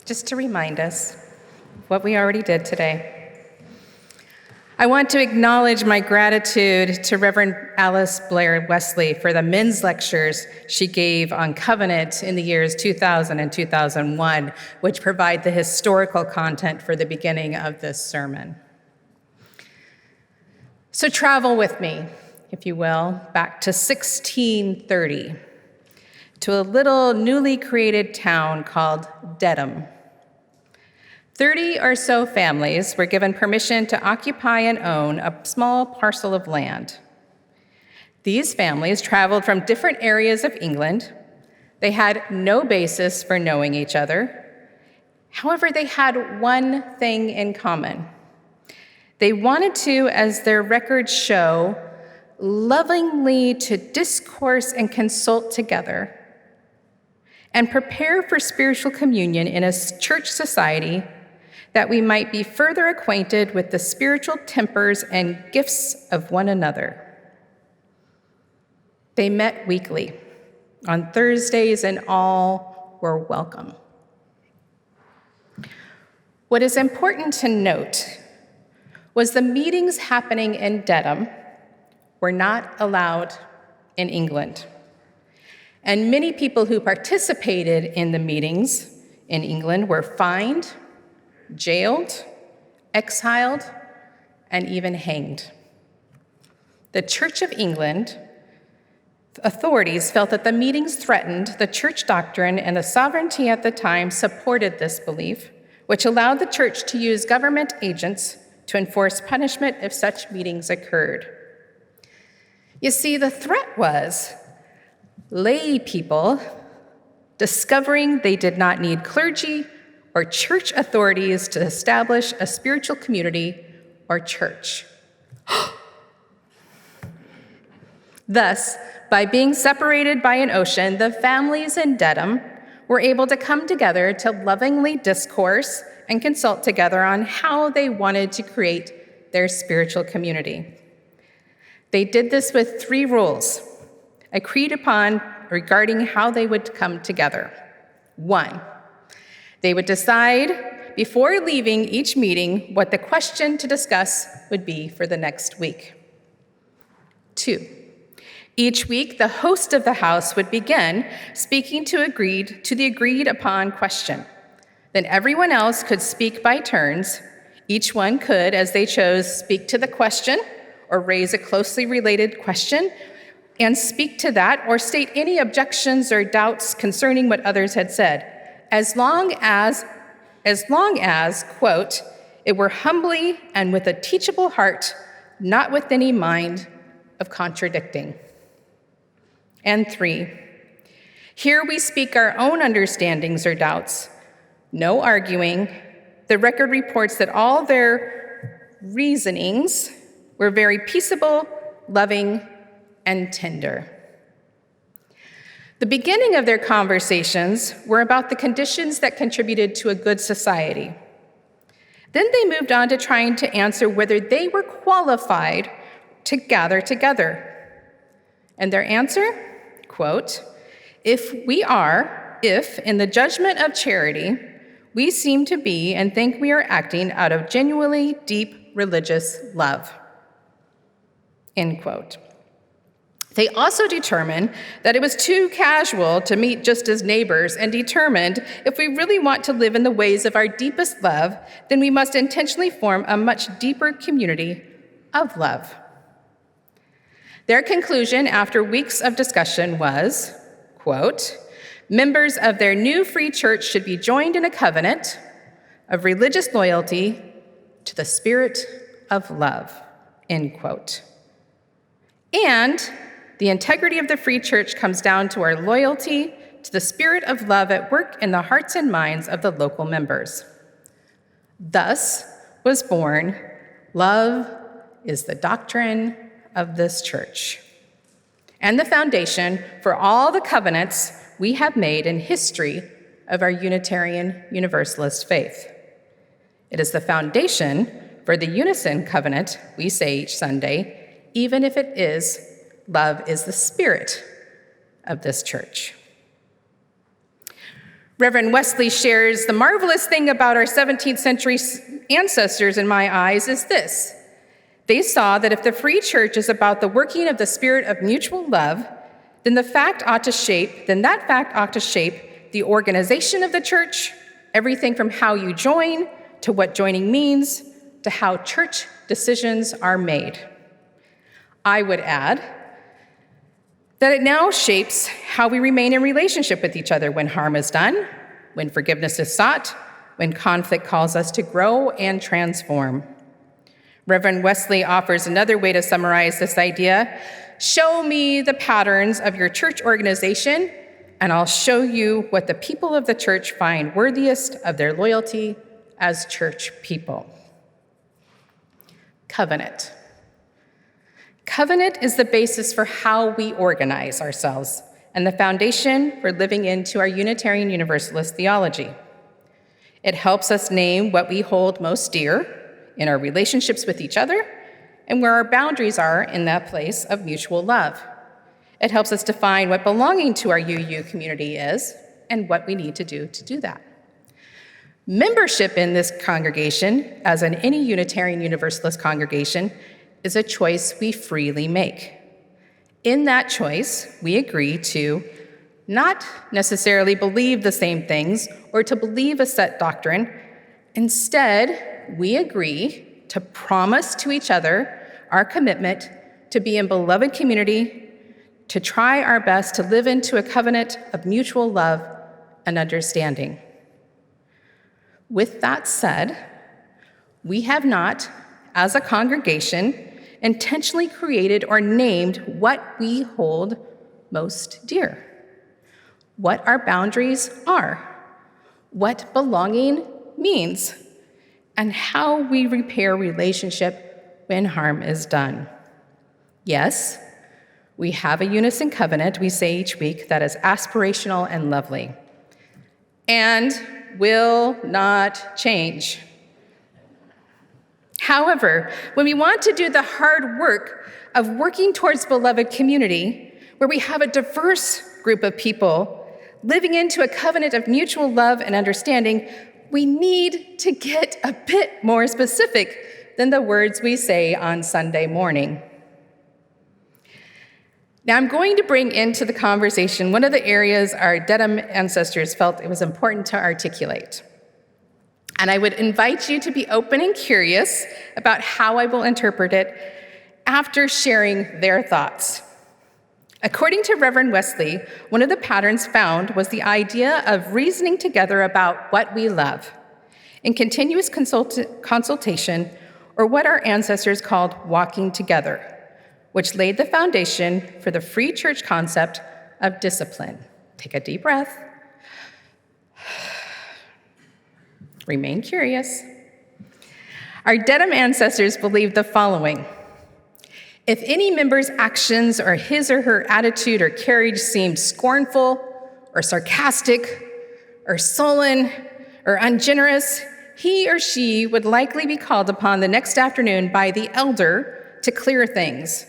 just to remind us of what we already did today. I want to acknowledge my gratitude to Reverend Alice Blair Wesley for the men's lectures she gave on covenant in the years 2000 and 2001, which provide the historical content for the beginning of this sermon. So travel with me, if you will, back to 1630, to a little newly created town called Dedham. 30 or so families were given permission to occupy and own a small parcel of land. These families traveled from different areas of England. They had no basis for knowing each other. However, they had one thing in common. They wanted to, as their records show, lovingly to discourse and consult together and prepare for spiritual communion in a church society that we might be further acquainted with the spiritual tempers and gifts of one another. They met weekly on Thursdays, and all were welcome. What is important to note was the meetings happening in Dedham were not allowed in England. And many people who participated in the meetings in England were fined, jailed, exiled, and even hanged. The Church of England authorities felt that the meetings threatened the church doctrine, and the sovereignty at the time supported this belief, which allowed the church to use government agents to enforce punishment if such meetings occurred. You see, the threat was lay people discovering they did not need clergy or church authorities to establish a spiritual community or church. Thus, by being separated by an ocean, the families in Dedham were able to come together to lovingly discourse and consult together on how they wanted to create their spiritual community. They did this with 3 rules agreed upon regarding how they would come together. 1, they would decide before leaving each meeting what the question to discuss would be for the next week. 2, each week the host of the house would begin speaking to the agreed upon question. Then everyone else could speak by turns. Each one could, as they chose, speak to the question or raise a closely related question and speak to that or state any objections or doubts concerning what others had said, as long as, quote, it were humbly and with a teachable heart, not with any mind of contradicting. And 3, here we speak our own understandings or doubts, no arguing. The record reports that all their reasonings were very peaceable, loving, and tender. The beginning of their conversations were about the conditions that contributed to a good society. Then they moved on to trying to answer whether they were qualified to gather together. And their answer, quote, if in the judgment of charity, we seem to be and think we are acting out of genuinely deep religious love, end quote. They also determined that it was too casual to meet just as neighbors and determined if we really want to live in the ways of our deepest love, then we must intentionally form a much deeper community of love. Their conclusion after weeks of discussion was, quote, members of their new free church should be joined in a covenant of religious loyalty to the spirit of love, end quote. And the integrity of the free church comes down to our loyalty to the spirit of love at work in the hearts and minds of the local members. Thus was born, love is the doctrine of this church, and the foundation for all the covenants we have made in history of our Unitarian Universalist faith. It is the foundation for the unison covenant we say each Sunday, even if it is love is the spirit of this church. Reverend Wesley shares, the marvelous thing about our 17th century ancestors, in my eyes, is this. They saw that if the free church is about the working of the spirit of mutual love, then that fact ought to shape the organization of the church, everything from how you join to what joining means to how church decisions are made. I would add that it now shapes how we remain in relationship with each other when harm is done, when forgiveness is sought, when conflict calls us to grow and transform. Reverend Wesley offers another way to summarize this idea. Show me the patterns of your church organization, and I'll show you what the people of the church find worthiest of their loyalty as church people. Covenant. Covenant is the basis for how we organize ourselves and the foundation for living into our Unitarian Universalist theology. It helps us name what we hold most dear in our relationships with each other and where our boundaries are in that place of mutual love. It helps us define what belonging to our UU community is and what we need to do that. Membership in this congregation, as in any Unitarian Universalist congregation, is a choice we freely make. In that choice, we agree to not necessarily believe the same things or to believe a set doctrine. Instead, we agree to promise to each other our commitment to be in beloved community, to try our best to live into a covenant of mutual love and understanding. With that said, we have not, as a congregation, intentionally created or named what we hold most dear, what our boundaries are, what belonging means, and how we repair relationship when harm is done. Yes, we have a unison covenant, we say each week, that is aspirational and lovely, and will not change. However, when we want to do the hard work of working towards beloved community, where we have a diverse group of people living into a covenant of mutual love and understanding, we need to get a bit more specific than the words we say on Sunday morning. Now, I'm going to bring into the conversation one of the areas our Dedham ancestors felt it was important to articulate. And I would invite you to be open and curious about how I will interpret it after sharing their thoughts. According to Reverend Wesley, one of the patterns found was the idea of reasoning together about what we love in continuous consultation, or what our ancestors called walking together, which laid the foundation for the free church concept of discipline. Take a deep breath. Remain curious. Our Dedham ancestors believed the following. If any member's actions or his or her attitude or carriage seemed scornful or sarcastic or sullen or ungenerous, he or she would likely be called upon the next afternoon by the elder to clear things.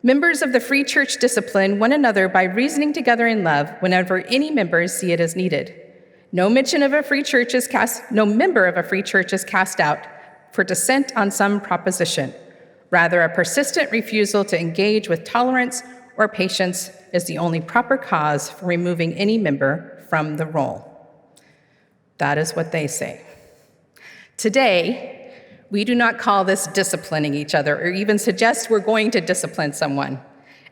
Members of the free church discipline one another by reasoning together in love whenever any members see it as needed. No member of a free church is cast out for dissent on some proposition. Rather, a persistent refusal to engage with tolerance or patience is the only proper cause for removing any member from the roll. That is what they say. Today, we do not call this disciplining each other or even suggest we're going to discipline someone.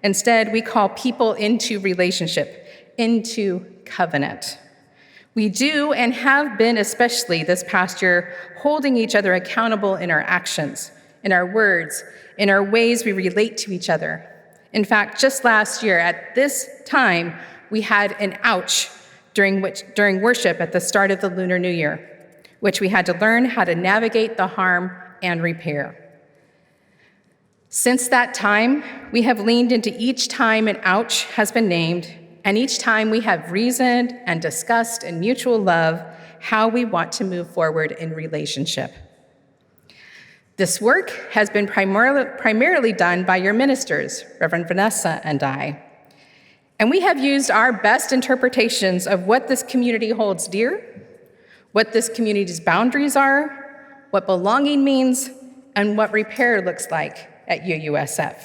Instead, we call people into relationship, into covenant. We do and have been, especially this past year, holding each other accountable in our actions, in our words, in our ways we relate to each other. In fact, just last year at this time, we had an ouch during worship at the start of the Lunar New Year, which we had to learn how to navigate the harm and repair. Since that time, we have leaned into each time an ouch has been named, and each time we have reasoned and discussed in mutual love how we want to move forward in relationship. This work has been primarily done by your ministers, Reverend Vanessa and I. And we have used our best interpretations of what this community holds dear, what this community's boundaries are, what belonging means, and what repair looks like at UUSF.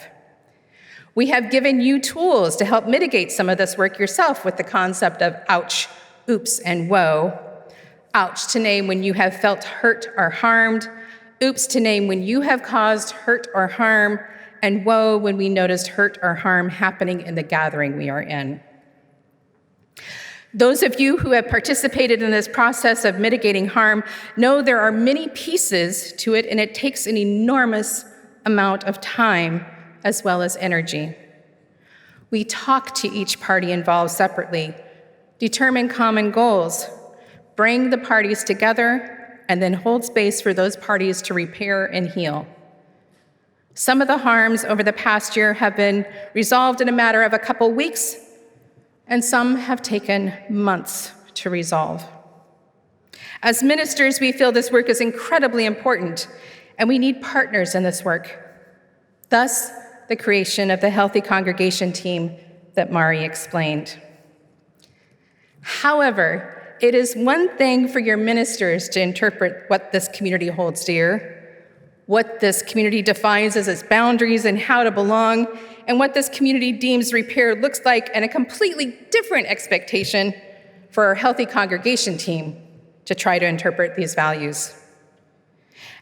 We have given you tools to help mitigate some of this work yourself with the concept of ouch, oops, and whoa. Ouch to name when you have felt hurt or harmed, oops to name when you have caused hurt or harm, and woe when we noticed hurt or harm happening in the gathering we are in. Those of you who have participated in this process of mitigating harm know there are many pieces to it, and it takes an enormous amount of time as well as energy. We talk to each party involved separately, determine common goals, bring the parties together, and then hold space for those parties to repair and heal. Some of the harms over the past year have been resolved in a matter of a couple weeks, and some have taken months to resolve. As ministers, we feel this work is incredibly important, and we need partners in this work. Thus, the creation of the Healthy Congregation team that Mari explained. However, it is one thing for your ministers to interpret what this community holds dear, what this community defines as its boundaries and how to belong, and what this community deems repair looks like, and a completely different expectation for our Healthy Congregation team to try to interpret these values.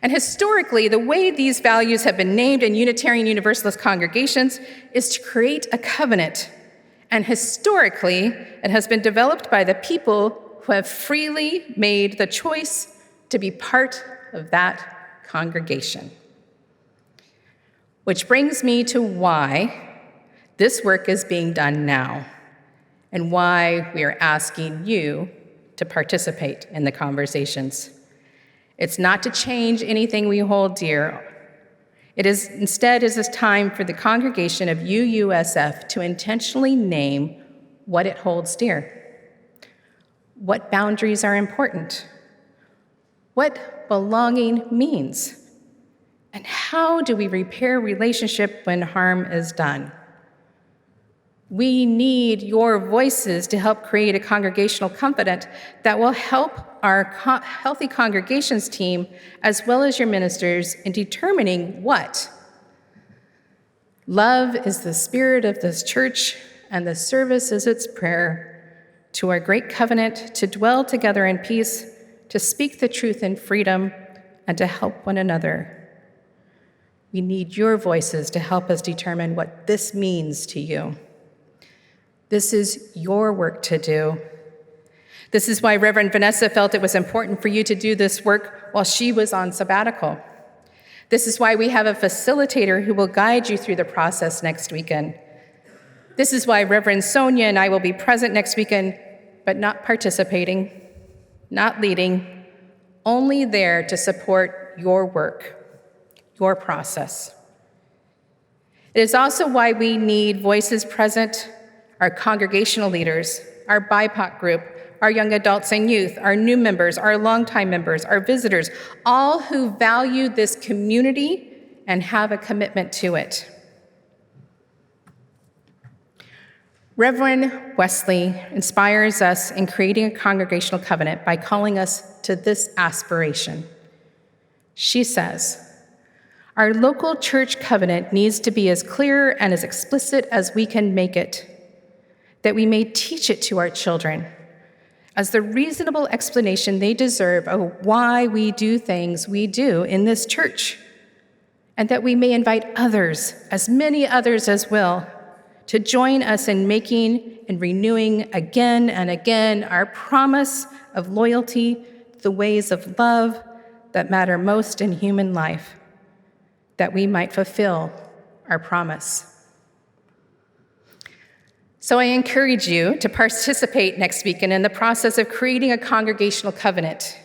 And historically, the way these values have been named in Unitarian Universalist congregations is to create a covenant. And historically, it has been developed by the people who have freely made the choice to be part of that congregation. Which brings me to why this work is being done now, and why we are asking you to participate in the conversations. It's not to change anything we hold dear. Instead is this time for the congregation of UUSF to intentionally name what it holds dear. What boundaries are important? What belonging means? And how do we repair relationship when harm is done? We need your voices to help create a congregational covenant that will help our Healthy Congregations team, as well as your ministers, in determining what. Love is the spirit of this church, and the service is its prayer to our great covenant to dwell together in peace, to speak the truth in freedom, and to help one another. We need your voices to help us determine what this means to you. This is your work to do. This is why Reverend Vanessa felt it was important for you to do this work while she was on sabbatical. This is why we have a facilitator who will guide you through the process next weekend. This is why Reverend Sonia and I will be present next weekend, but not participating, not leading, only there to support your work, your process. It is also why we need voices present, our congregational leaders, our BIPOC group, our young adults and youth, our new members, our longtime members, our visitors, all who value this community and have a commitment to it. Reverend Wesley inspires us in creating a congregational covenant by calling us to this aspiration. She says, our local church covenant needs to be as clear and as explicit as we can make it, that we may teach it to our children as the reasonable explanation they deserve of why we do things we do in this church, and that we may invite others, as many others as will, to join us in making and renewing again and again our promise of loyalty to the ways of love that matter most in human life, that we might fulfill our promise. So I encourage you to participate next weekend in the process of creating a congregational covenant.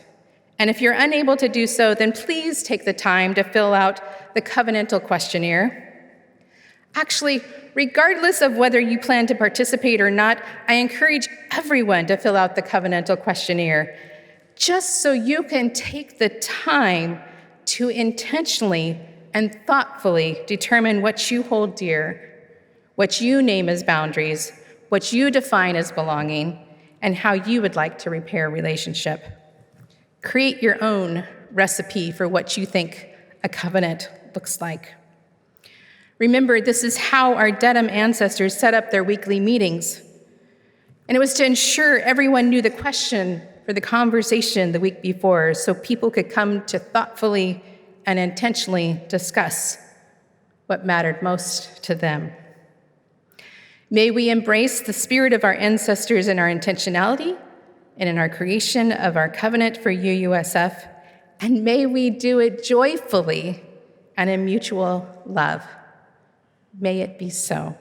And if you're unable to do so, then please take the time to fill out the covenantal questionnaire. Actually, regardless of whether you plan to participate or not, I encourage everyone to fill out the covenantal questionnaire, just so you can take the time to intentionally and thoughtfully determine what you hold dear, what you name as boundaries, what you define as belonging, and how you would like to repair a relationship. Create your own recipe for what you think a covenant looks like. Remember, this is how our Dedham ancestors set up their weekly meetings. And it was to ensure everyone knew the question for the conversation the week before so people could come to thoughtfully and intentionally discuss what mattered most to them. May we embrace the spirit of our ancestors in our intentionality and in our creation of our covenant for UUSF, and may we do it joyfully and in mutual love. May it be so.